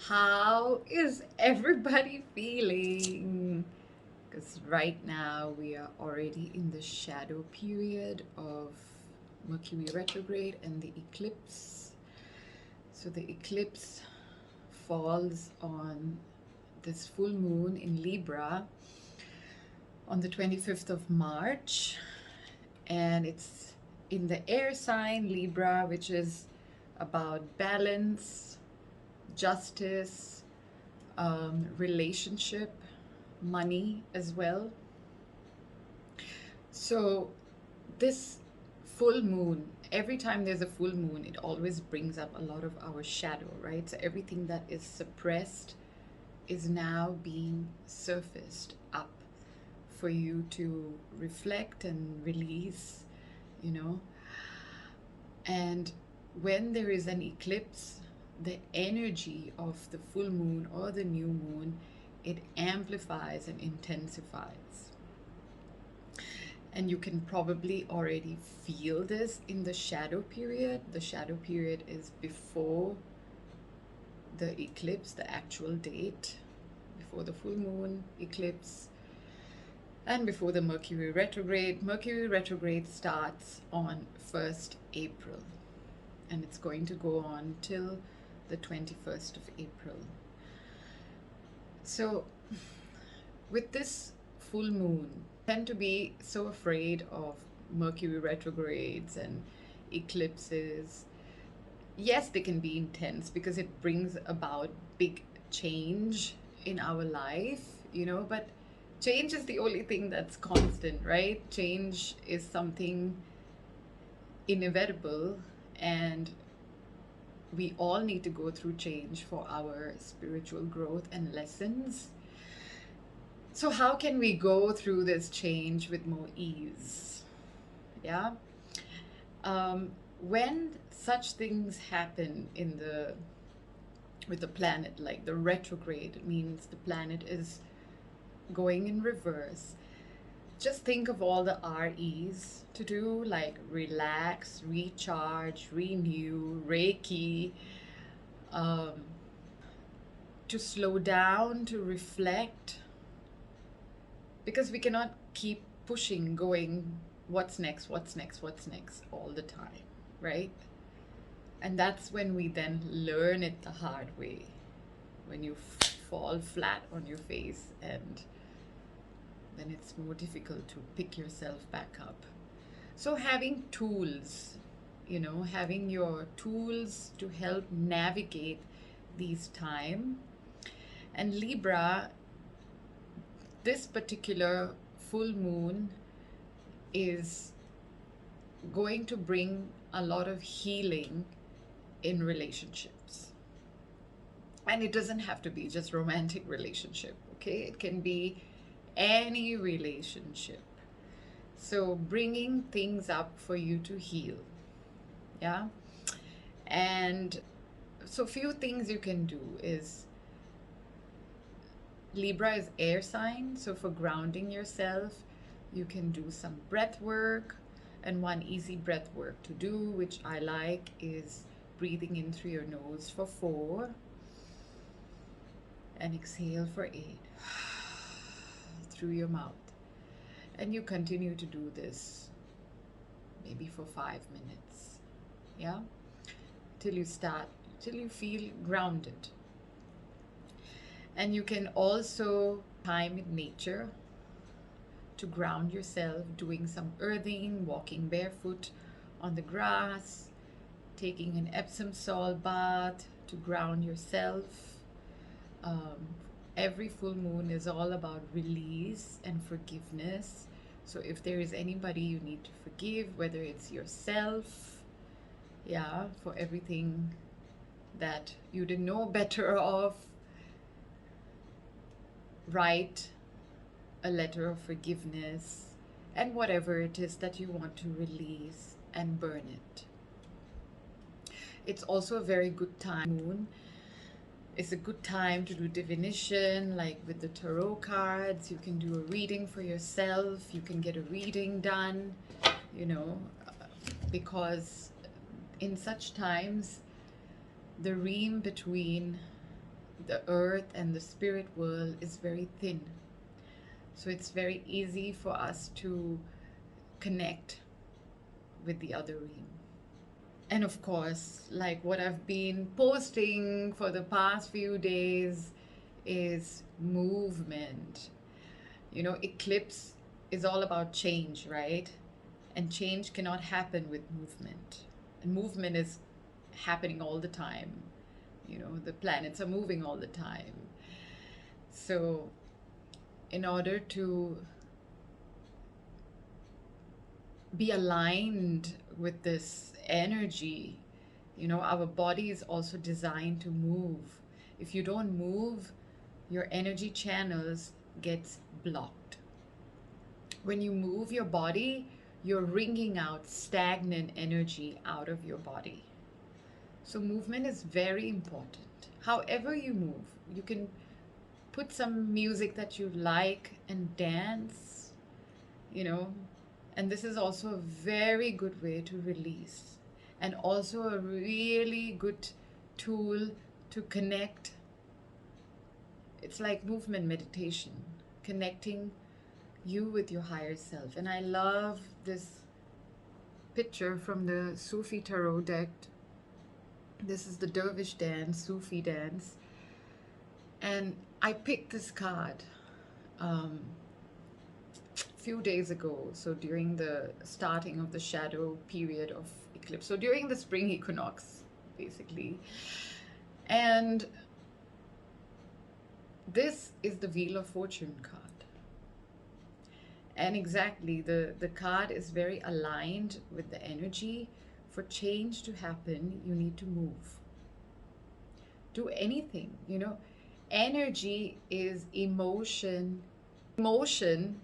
How is everybody feeling? Because right now we are already in the shadow period of Mercury retrograde and the eclipse. So the eclipse falls on this full moon in Libra on the 25th of March, and it's in the air sign Libra, which is about balance, justice, relationship, money as well. So this full moon, every time there's a full moon, it always brings up a lot of our shadow, right? So everything that is suppressed is now being surfaced up for you to reflect and release, you know. And when there is an eclipse, the energy of the full moon or the new moon, it amplifies and intensifies. And you can probably already feel this in the shadow period. The shadow period is before the eclipse, the actual date, before the full moon eclipse, and before the Mercury retrograde. Mercury retrograde starts on 1st April, and it's going to go on till the 21st of April. So with this full moon, I tend to be so afraid of Mercury retrogrades and eclipses. Yes, they can be intense because it brings about big change in our life, but change is the only thing that's constant, right? Change is something inevitable, and we all need to go through change for our spiritual growth and lessons. So how can we go through this change with more ease? Yeah. When such things happen with the planet, like the retrograde, it means the planet is going in reverse. Just think of all the REs to do, like relax, recharge, renew, Reiki, to slow down, to reflect, because we cannot keep pushing, going, what's next, what's next, what's next all the time, right? And that's when we then learn it the hard way, when you fall flat on your face, and then it's more difficult to pick yourself back up. So having tools, having your tools to help navigate these time. And Libra, this particular full moon is going to bring a lot of healing in relationships. And it doesn't have to be just romantic relationship, okay? It can be any relationship. So bringing things up for you to heal. Yeah. And so few things you can do is, Libra is air sign, so for grounding yourself, you can do some breath work. And one easy breath work to do, which I like, is breathing in through your nose for 4 and exhale for 8 through your mouth. And you continue to do this maybe for 5 minutes, yeah, till you feel grounded. And you can also time in nature to ground yourself, doing some earthing, walking barefoot on the grass, taking an Epsom salt bath to ground yourself. Every full moon is all about release and forgiveness. So if there is anybody you need to forgive, whether it's yourself, yeah, for everything that you didn't know better of, write a letter of forgiveness, and whatever it is that you want to release, and burn it. It's also a very good time. Moon, it's a good time to do divination, like with the tarot cards. You can do a reading for yourself. You can get a reading done, because in such times, the ream between the earth and the spirit world is very thin. So it's very easy for us to connect with the other realm. And of course, like what I've been posting for the past few days is movement. You know, eclipse is all about change, right? And change cannot happen with movement. And movement is happening all the time. You know, the planets are moving all the time. So, in order to be aligned with this energy, you know, our body is also designed to move. If you don't move, your energy channels gets blocked. When you move your body, you're wringing out stagnant energy out of your body. So movement is very important. However you move, you can put some music that you like and dance, you know, and this is also a very good way to release, and also a really good tool to connect. It's like movement meditation, connecting you with your higher self. And I love this picture from the Sufi tarot deck. This is the dervish dance, Sufi dance. And I picked this card a few days ago, so during the starting of the shadow period of eclipse, so during the spring equinox, basically. And this is the Wheel of Fortune card. And exactly, the card is very aligned with the energy. For change to happen, you need to move. Do anything, you know. Energy is emotion. Emotion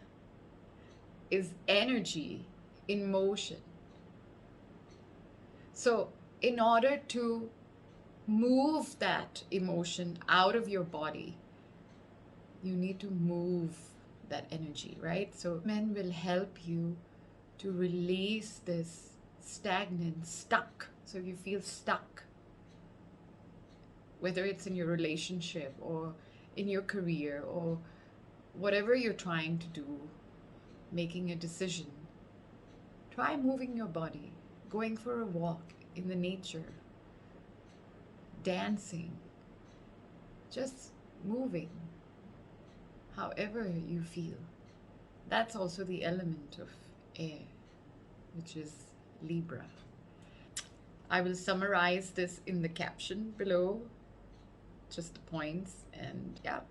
is energy in motion. So in order to move that emotion out of your body, you need to move that energy, right? So men will help you to release this stagnant, stuck. So if you feel stuck, whether it's in your relationship or in your career or whatever you're trying to do, making a decision, try moving your body, going for a walk in the nature, dancing, just moving however you feel. That's also the element of air, which is Libra. I will summarize this in the caption below, just the points. And yeah,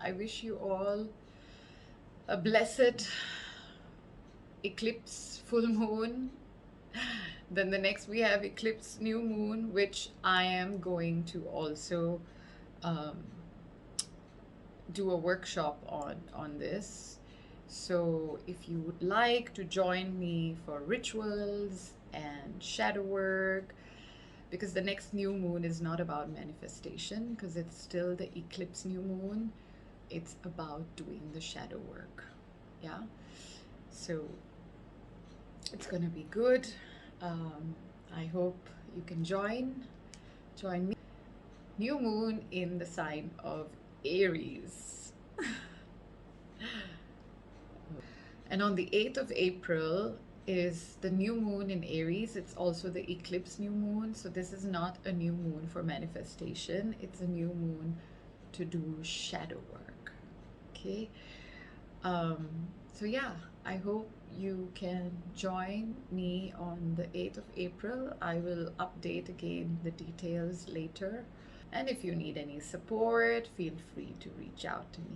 I wish you all a blessed eclipse full moon. Then the next we have Eclipse New Moon, which I am going to also do a workshop on this. So if you would like to join me for rituals and shadow work, because the next new moon is not about manifestation, because it's still the eclipse new moon, it's about doing the shadow work. Yeah, so it's gonna be good. I hope you can join me. New moon in the sign of Aries. And on the 8th of April is the new moon in Aries. It's also the eclipse new moon. So this is not a new moon for manifestation. It's a new moon to do shadow work. Okay. So yeah, I hope you can join me on the 8th of April. I will update again the details later. And if you need any support, feel free to reach out to me.